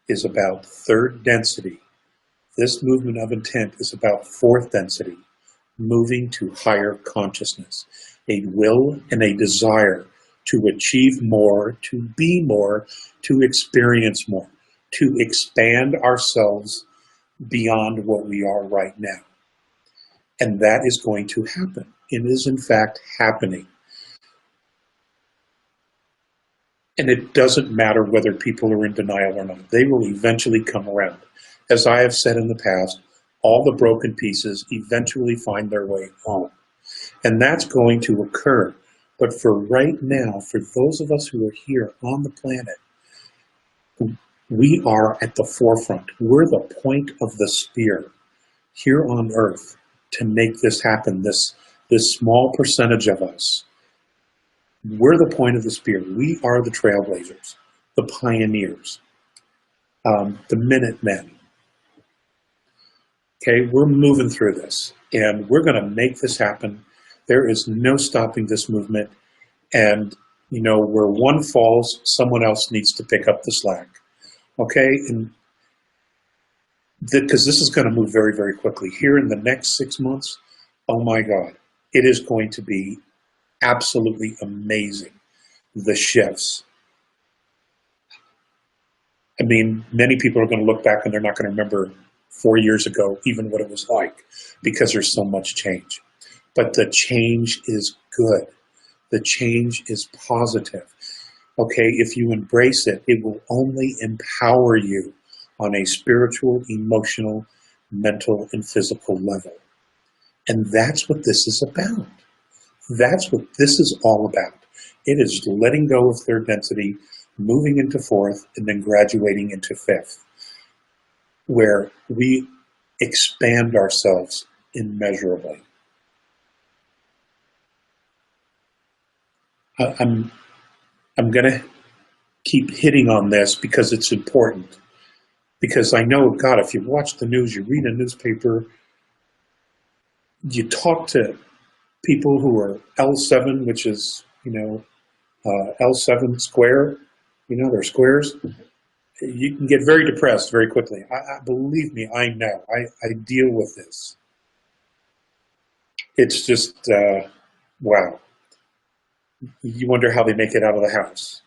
is about third density. This movement of intent is about fourth density, moving to higher consciousness, a will and a desire to achieve more, to be more, to experience more, to expand ourselves beyond what we are right now. And that is going to happen. It is in fact happening. And it doesn't matter whether people are in denial or not. They will eventually come around. As I have said in the past, all the broken pieces eventually find their way home. And that's going to occur. But for right now, for those of us who are here on the planet, we are at the forefront. We're the point of the spear here on Earth to make this happen, this small percentage of us. We're the point of the spear. We are the trailblazers, the pioneers, the Minutemen. Okay, we're moving through this, and we're going to make this happen. There is no stopping this movement, and you know, where one falls, someone else needs to pick up the slack. Okay, and because this is going to move very, very quickly. Here in the next 6 months, oh my God, it is going to be absolutely amazing, the shifts. I mean, many people are going to look back and they're not going to remember 4 years ago even what it was like, because there's so much change. But the change is good. The change is positive. Okay, if you embrace it, it will only empower you on a spiritual, emotional, mental, and physical level. And that's what this is about. That's what this is all about. It is letting go of third density, moving into fourth, and then graduating into fifth, where we expand ourselves immeasurably. I'm going to keep hitting on this because it's important. Because I know, God, if you watch the news, you read a newspaper, you talk to people who are L7, which is, you know, L7 square, you know, they're squares. You can get very depressed very quickly. Believe me, I know. I deal with this. It's just, wow. You wonder how they make it out of the house.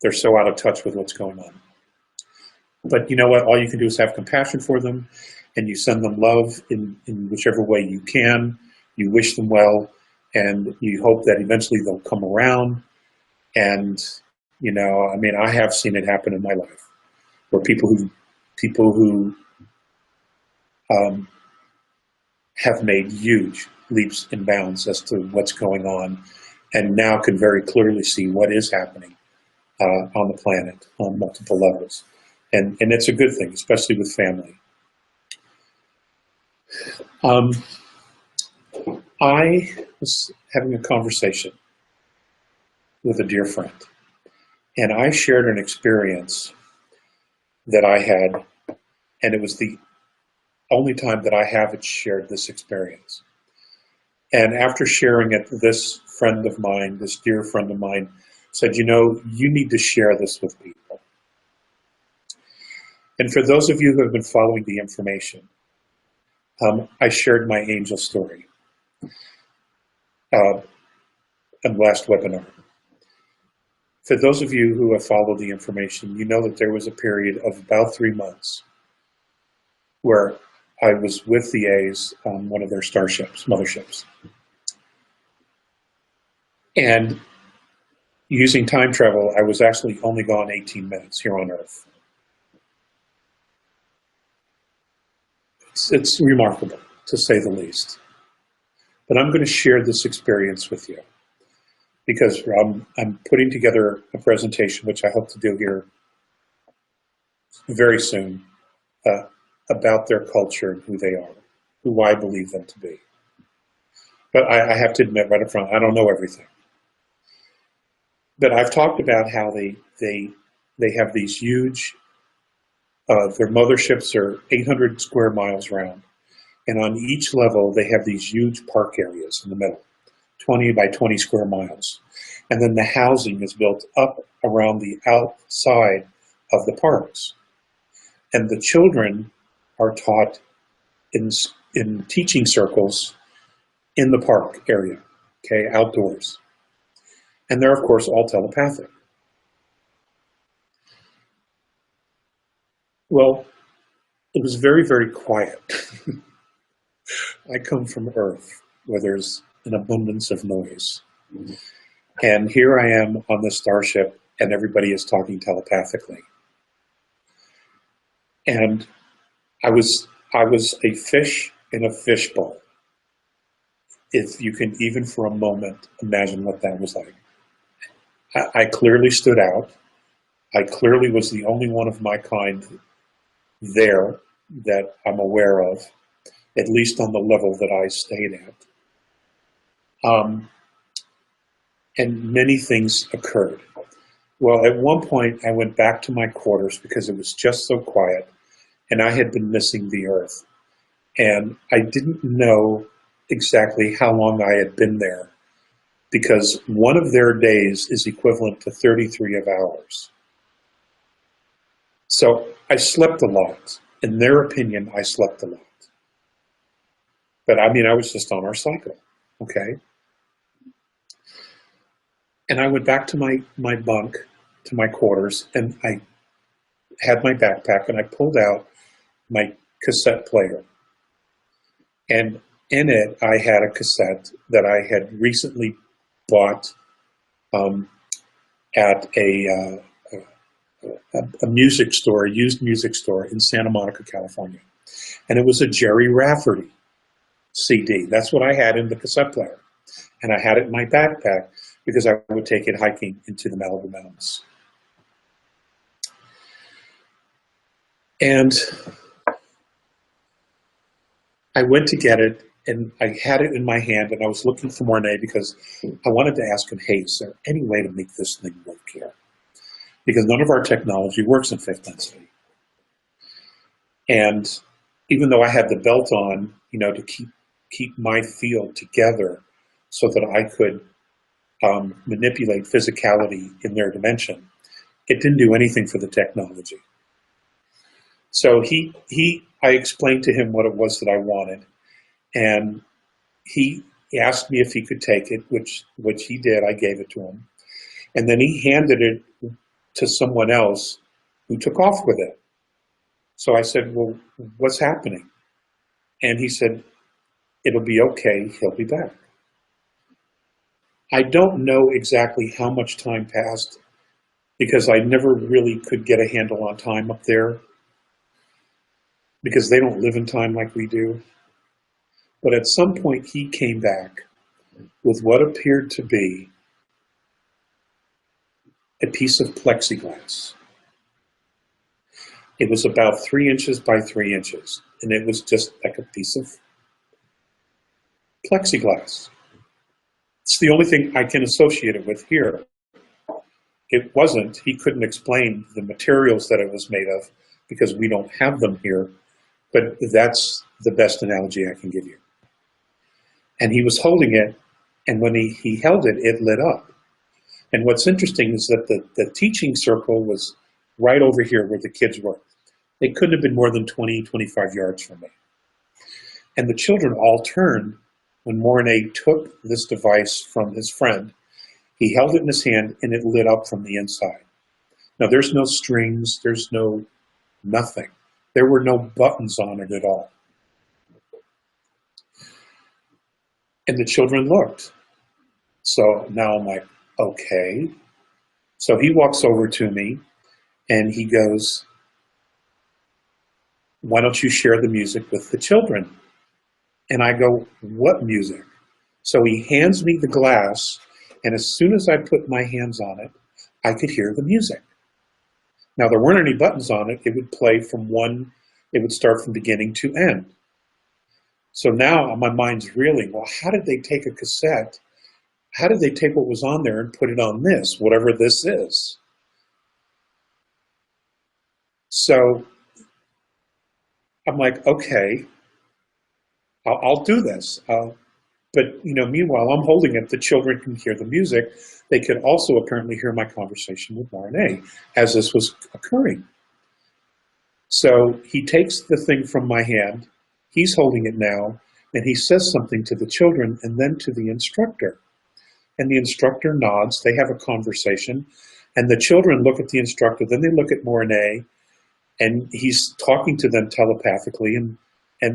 They're so out of touch with what's going on. But you know what? All you can do is have compassion for them, and you send them love in whichever way you can. You wish them well, and you hope that eventually they'll come around. And, you know, I mean, I have seen it happen in my life, where people who have made huge leaps and bounds as to what's going on, and now can very clearly see what is happening on the planet on multiple levels. And it's a good thing, especially with family. I was having a conversation with a dear friend, and I shared an experience that I had, and it was the only time that I haven't shared this experience. And after sharing it, this friend of mine, this dear friend of mine, said, you know, you need to share this with people. And for those of you who have been following the information, I shared my angel story in the last webinar. For those of you who have followed the information, you know that there was a period of about 3 months where I was with the A's on one of their starships, motherships. And using time travel, I was actually only gone 18 minutes here on Earth. It's remarkable, to say the least. But I'm going to share this experience with you because I'm putting together a presentation, which I hope to do here very soon, about their culture and who they are, who I believe them to be. But I have to admit right up front, I don't know everything. But I've talked about how they have these huge, their motherships are 800 square miles round. And on each level, they have these huge park areas in the middle, 20 by 20 square miles. And then the housing is built up around the outside of the parks. And the children are taught in teaching circles in the park area, okay, outdoors. And they're, of course, all telepathic. Well, it was very, very quiet. I come from Earth, where there's an abundance of noise. And here I am on the starship, and everybody is talking telepathically. And I was a fish in a fishbowl. If you can even for a moment imagine what that was like. I clearly stood out. I clearly was the only one of my kind there that I'm aware of, at least on the level that I stayed at. And many things occurred. Well, at one point I went back to my quarters because it was just so quiet, and I had been missing the Earth. And I didn't know exactly how long I had been there, because one of their days is equivalent to 33 of ours. So I slept a lot. In their opinion, I slept a lot. But I mean, I was just on our cycle, okay? And I went back to my bunk, to my quarters, and I had my backpack, and I pulled out my cassette player. And in it, I had a cassette that I had recently bought at a music store, a used music store in Santa Monica, California. And it was a Jerry Rafferty CD. That's what I had in the cassette player. And I had it in my backpack because I would take it hiking into the Malibu Mountains. And I went to get it, and I had it in my hand, and I was looking for Mornay because I wanted to ask him, hey, is there any way to make this thing work here? Because none of our technology works in fifth density. And even though I had the belt on, you know, to keep my field together so that I could manipulate physicality in their dimension, it didn't do anything for the technology. So I explained to him what it was that I wanted, and he asked me if he could take it, which he did. I gave it to him. And then he handed it to someone else who took off with it. So I said, well, what's happening? And he said, it'll be okay, he'll be back. I don't know exactly how much time passed because I never really could get a handle on time up there because they don't live in time like we do. But at some point he came back with what appeared to be a piece of plexiglass. It was about 3 inches by 3 inches, and it was just like a piece of plexiglass. It's the only thing I can associate it with here. It wasn't, he couldn't explain the materials that it was made of because we don't have them here, but that's the best analogy I can give you. And he was holding it, and when he held it, it lit up. And what's interesting is that the teaching circle was right over here where the kids were. They couldn't have been more than 20, 25 yards from me. And the children all turned when Mornay took this device from his friend. He held it in his hand, and it lit up from the inside. Now, there's no strings, there's no nothing. There were no buttons on it at all. And the children looked. So now I'm like, okay. So he walks over to me, and he goes, why don't you share the music with the children? And I go, what music? So he hands me the glass, and as soon as I put my hands on it, I could hear the music. Now, there weren't any buttons on it. It would play from one, it would start from beginning to end. So now my mind's reeling, well, how did they take a cassette? How did they take what was on there and put it on this, whatever this is? So I'm like, okay, I'll do this. But you know, meanwhile, I'm holding it. The children can hear the music. They could also apparently hear my conversation with Mornay as this was occurring. So he takes the thing from my hand, he's holding it now, and he says something to the children and then to the instructor. And the instructor nods, they have a conversation, and the children look at the instructor, then they look at Mornay, and he's talking to them telepathically, and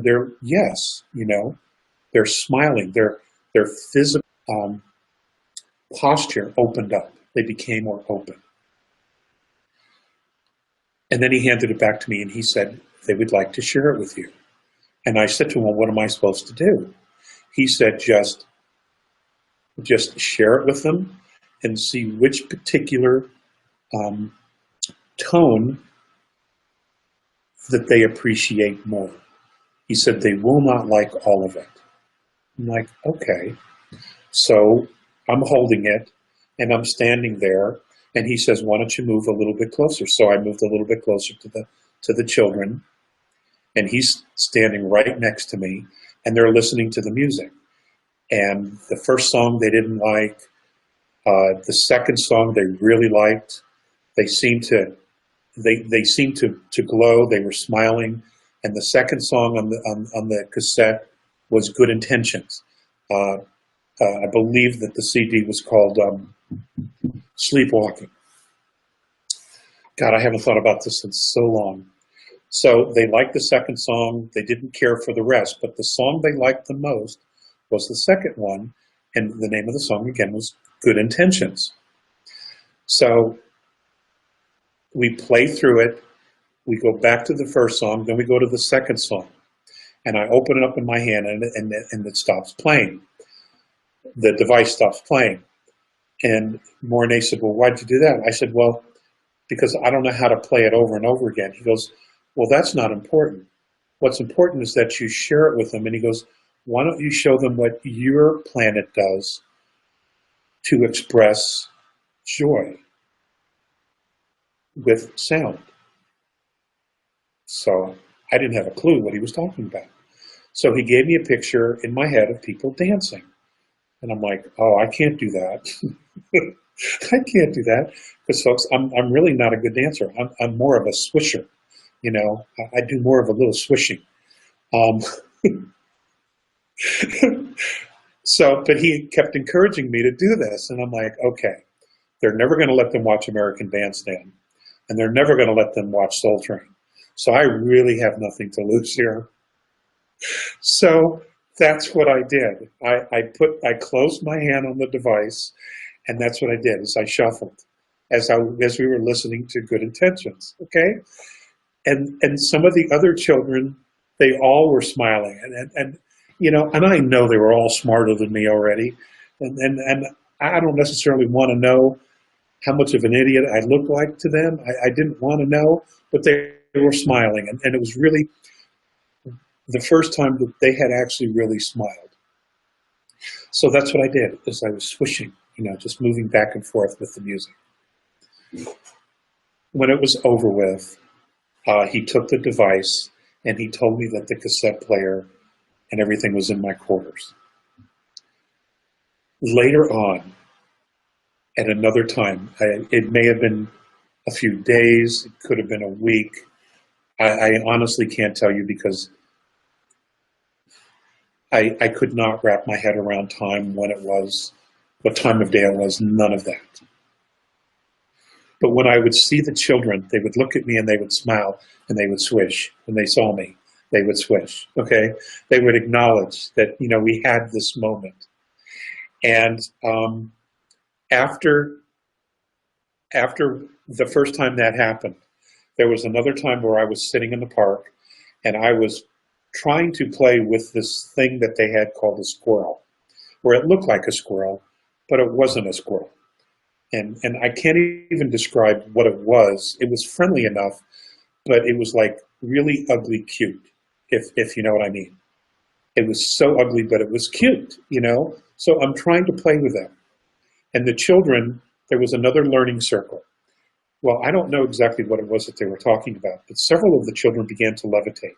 they're, yes, you know, they're smiling, their physical posture opened up. They became more open. And then he handed it back to me and he said, they would like to share it with you. And I said to him, well, what am I supposed to do? He said, just share it with them and see which particular tone that they appreciate more. He said, they will not like all of it. I'm like, okay. So I'm holding it and I'm standing there. And he says, why don't you move a little bit closer? So I moved a little bit closer to the children. And he's standing right next to me. And they're listening to the music. And the first song they didn't like. The second song they really liked. They seemed to glow. They were smiling. And the second song on the cassette was Good Intentions. I believe that the CD was called Sleepwalking. God, I haven't thought about this in so long. So they liked the second song. They didn't care for the rest, but the song they liked the most was the second one. And the name of the song, again, was Good Intentions. So we play through it. We go back to the first song. Then we go to the second song. And I open it up in my hand, and it stops playing. The device stops playing. And Mornay said, well, why'd you do that? I said, well, because I don't know how to play it over and over again. He goes, well, that's not important. What's important is that you share it with them. And he goes, why don't you show them what your planet does to express joy with sound? So I didn't have a clue what he was talking about. So he gave me a picture in my head of people dancing. And I'm like, oh, I can't do that. I can't do that. Because folks, I'm really not a good dancer. I'm more of a swisher. You know, I do more of a little swishing. So, but he kept encouraging me to do this. And I'm like, okay, they're never going to let them watch American Bandstand. And they're never going to let them watch Soul Train. So I really have nothing to lose here. So that's what I did. I closed my hand on the device, and that's what I did, is I shuffled as we were listening to Good Intentions, okay? And some of the other children, they all were smiling, and you know, and I know they were all smarter than me already, and I don't necessarily want to know how much of an idiot I look like to them. I didn't want to know, but they were smiling, and it was really the first time that they had actually really smiled. So that's what I did, is I was swishing, you know, just moving back and forth with the music. When it was over with, he took the device and he told me that the cassette player and everything was in my quarters. Later on, at another time, it may have been a few days, it could have been a week. I honestly can't tell you, because I could not wrap my head around time, when it was, what time of day it was, none of that. But when I would see the children, they would look at me and they would smile and they would swish. When they saw me, they would swish, okay? They would acknowledge that, you know, we had this moment. And after the first time that happened, there was another time where I was sitting in the park and I was trying to play with this thing that they had called a squirrel, where it looked like a squirrel, but it wasn't a squirrel. And I can't even describe what it was. It was friendly enough, but it was like really ugly cute, if you know what I mean. It was so ugly, but it was cute, you know? So I'm trying to play with them. And the children, there was another learning circle. Well, I don't know exactly what it was that they were talking about, but several of the children began to levitate,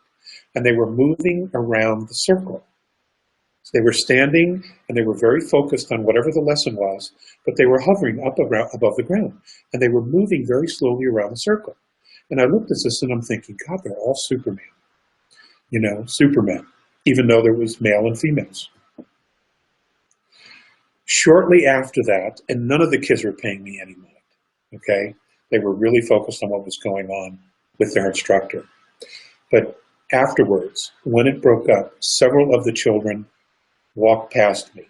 and they were moving around the circle. So they were standing, and they were very focused on whatever the lesson was, but they were hovering up above the ground, and they were moving very slowly around the circle. And I looked at this and I'm thinking, God, they're all Superman, Supermen, even though there was male and females. Shortly after that, and none of the kids were paying me any mind, okay? They were really focused on what was going on with their instructor. But afterwards, when it broke up, several of the children walked past me.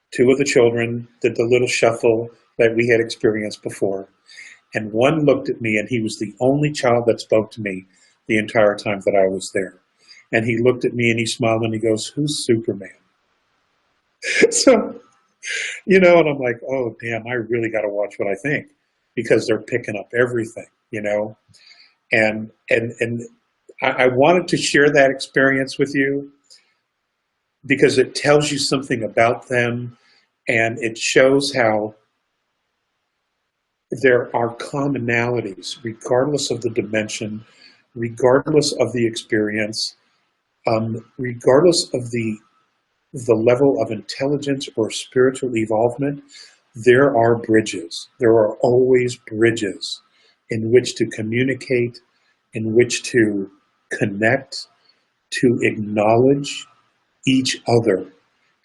Two of the children did the little shuffle that we had experienced before, and one looked at me, and he was the only child that spoke to me the entire time that I was there. And he looked at me and he smiled and he goes, "Who's Superman?" So, and I'm like, oh, damn, I really got to watch what I think, because they're picking up everything, And I wanted to share that experience with you because it tells you something about them, and it shows how there are commonalities, regardless of the dimension, regardless of the experience, regardless of the level of intelligence or spiritual evolvement. There are bridges. There are always bridges in which to communicate, in which to connect, to acknowledge each other.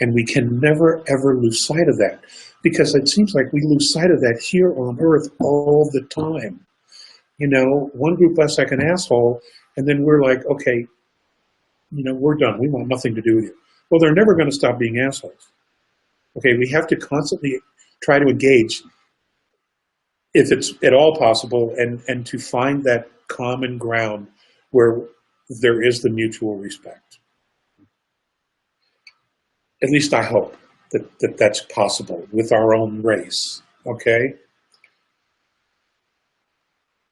And we can never, ever lose sight of that, because it seems like we lose sight of that here on Earth all the time. One group acts like an asshole, and then we're like, okay, we're done. We want nothing to do with you. Well, they're never going to stop being assholes. Okay, we have to constantly try to engage, if it's at all possible, and to find that common ground where there is the mutual respect. At least I hope that that's possible with our own race, okay?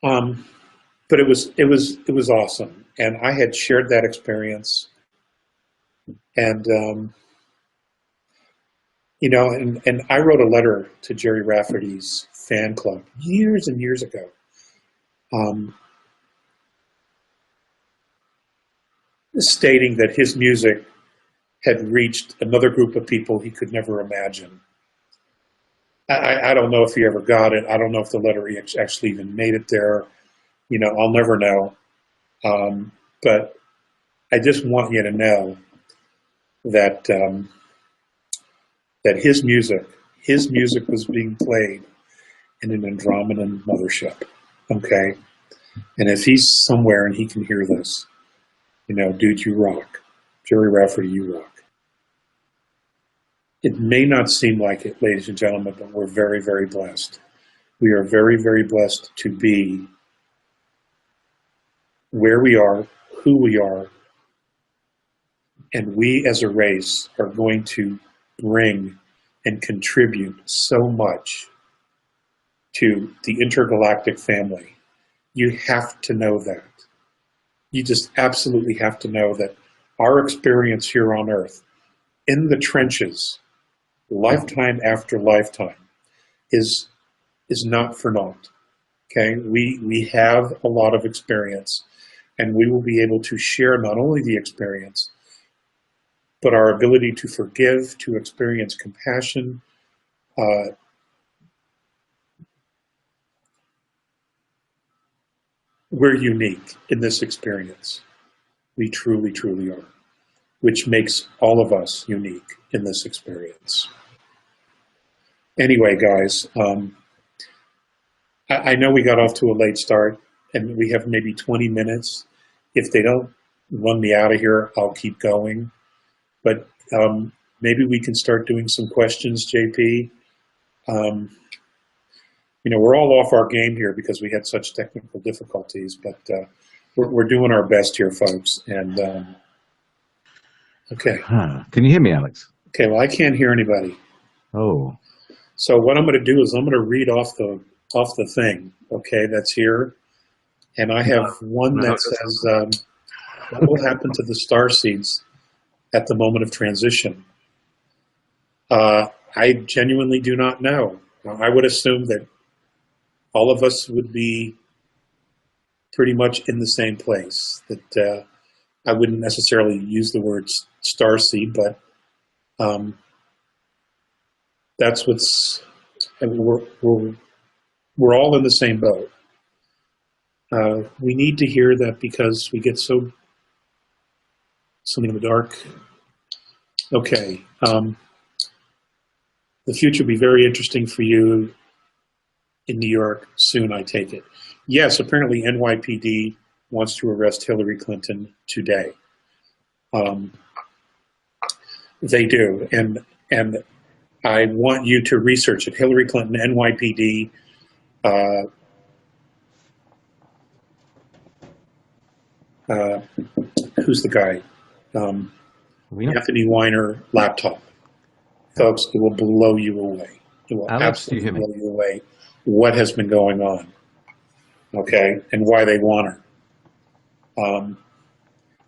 But it was awesome, and I had shared that experience, and and I wrote a letter to Jerry Rafferty's fan club years and years ago, stating that his music had reached another group of people he could never imagine. I don't know if he ever got it. I don't know if the letter actually even made it there. I'll never know. But I just want you to know that that his music was being played in an Andromedan mothership. Okay, and if he's somewhere and he can hear this, dude, you rock. Jerry Rafferty, you rock. It may not seem like it, ladies and gentlemen, but we're very, very blessed. We are very, very blessed to be where we are, who we are, and we as a race are going to bring and contribute so much to the intergalactic family. You have to know that. You just absolutely have to know that our experience here on Earth, in the trenches, lifetime after lifetime, is not for naught. Okay, we have a lot of experience, and we will be able to share not only the experience, but our ability to forgive, to experience compassion. We're unique in this experience. We truly, truly are, which makes all of us unique in this experience. Anyway, guys, I know we got off to a late start, and we have maybe 20 minutes. If they don't run me out of here, I'll keep going. But maybe we can start doing some questions, JP. We're all off our game here because we had such technical difficulties, but we're doing our best here, folks. And okay. Can you hear me, Alex? Okay, well, I can't hear anybody. Oh. So what I'm going to do is I'm going to read off the thing, okay, that's here. And I have one that says, what will happen to the star seeds at the moment of transition? I genuinely do not know. I would assume that all of us would be pretty much in the same place. That I wouldn't necessarily use the word starseed, but that's what's. We're all in the same boat. We need to hear that because we get something in the dark. Okay. The future will be very interesting for you in New York soon, I take it. Yes, apparently NYPD wants to arrest Hillary Clinton today. They do, and I want you to research it. Hillary Clinton, NYPD. Who's the guy? Anthony Weiner laptop. Folks, it will blow you away. It will Alex, do you absolutely hear me? blow you away what has been going on, okay, and why they want her.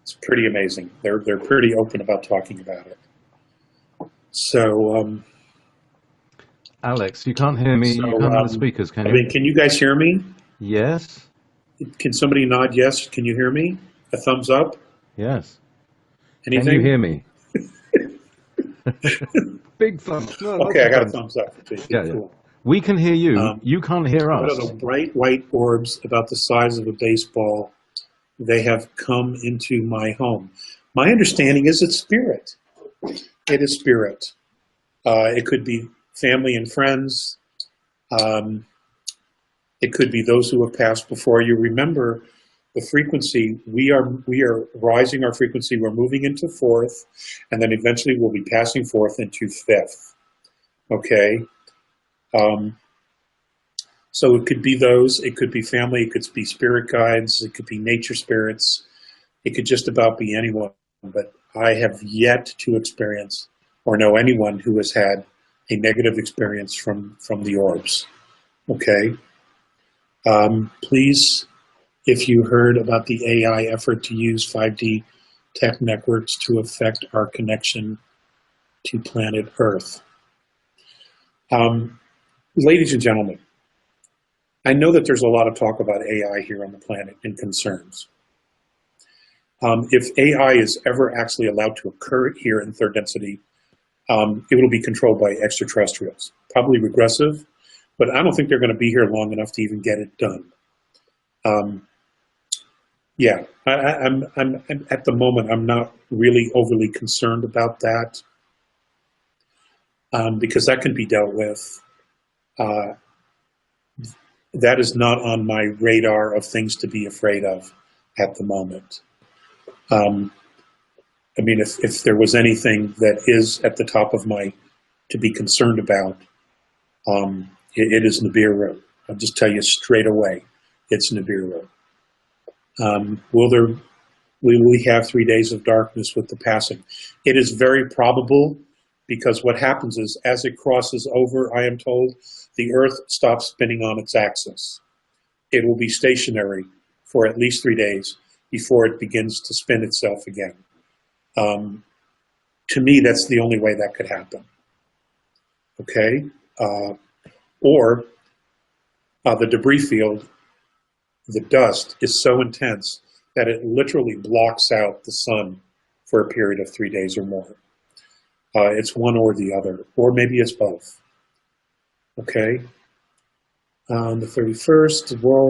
It's pretty amazing. They're pretty open about talking about it. So, Alex, you can't hear me. You can't hear the speakers, can I you? mean, can you guys hear me? Yes. Can somebody nod yes? Can you hear me? A thumbs up? Yes. Anything? Can you hear me? Big thumbs. No, Okay, I got a thumbs up. Yeah, Cool. yeah. We can hear you. You can't hear What us. are the bright white orbs about the size of a baseball? They have come into my home. My understanding is it's spirit. It is spirit. It could be family and friends. It could be those who have passed before you. Remember the frequency. We are rising our frequency. We're moving into fourth, and then eventually we'll be passing forth into fifth. Okay. So it could be those. It could be family. It could be spirit guides. It could be nature spirits. It could just about be anyone. But I have yet to experience or know anyone who has had a negative experience from the orbs. Okay. Please, if you heard about the AI effort to use 5D tech networks to affect our connection to planet Earth. Ladies and gentlemen, I know that there's a lot of talk about AI here on the planet and concerns. If AI is ever actually allowed to occur here in third density, it will be controlled by extraterrestrials, probably regressive, but I don't think they're going to be here long enough to even get it done. Yeah, I'm at the moment, I'm not really overly concerned about that because that can be dealt with. That is not on my radar of things to be afraid of at the moment. I mean, if there was anything that is at the top of my to be concerned about, it is Nibiru. I'll just tell you straight away, it's Nibiru. Will we have 3 days of darkness with the passing? It is very probable, because what happens is as it crosses over, I am told, the Earth stops spinning on its axis. It will be stationary for at least 3 days before it begins to spin itself again. To me, that's the only way that could happen. Okay? Or the debris field, the dust, is so intense that it literally blocks out the sun for a period of 3 days or more. It's one or the other, or maybe it's both. Okay? On the 31st, the world